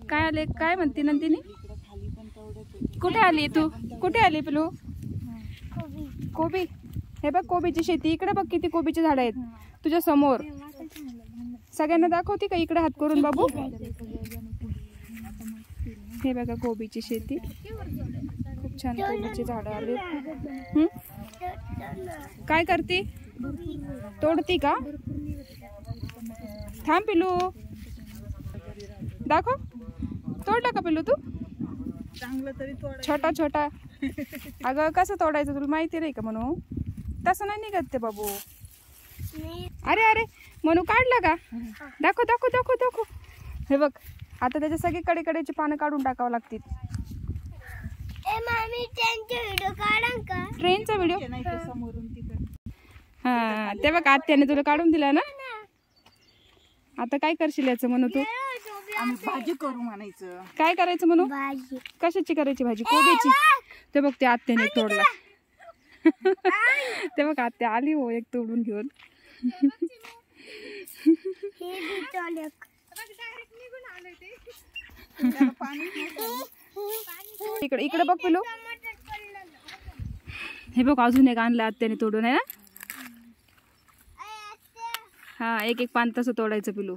काय आले? काय म्हणते नंदिनी? कुठे आली तू? कुठे आली पिलू? कोबी. हे बघ कोबीची शेती. इकडे बघ किती कोबीची झाड आहेत तुझ्या समोर. सगळ्यांना दाखवते का इकडे हात करून बाबू? हे बघा कोबीची शेती. खूप छान कोबीची झाडं आली. काय करते? तोडती का? थांब पिलू, दाखव. तोडला का पिलू तू? चांगलं तरी तोड. छोटा छोटा. अगं कसं तोडायचं तुला माहिती नाही का म्हणू? तसं नाही निघत ते बाबू. अरे अरे म्हणू काढला का? दाखव दाखव दाखव दाखव. हे बघ आता त्याच्या सगळी कडेकडेची पानं काढून टाकावं लागतील. ट्रेनचा व्हिडिओ. हा ते बघ आत्याने तुला काढून दिला ना. आता काय करशील याचं म्हणू तू? आम्ही भाजी करू म्हणायचं. काय करायचं म्हणू? कशाची करायची भाजी? कोबीची. ते बघ ते आत्याने तोडला. ते बघ आत्या आली हो एक तोडून घेऊन. इकडे इकडे बघ पिलू. हे बघ अजून एक आणलं आत्याने तोडून आहे ना. हा एक एक पान तसं तोडायचं पिलू.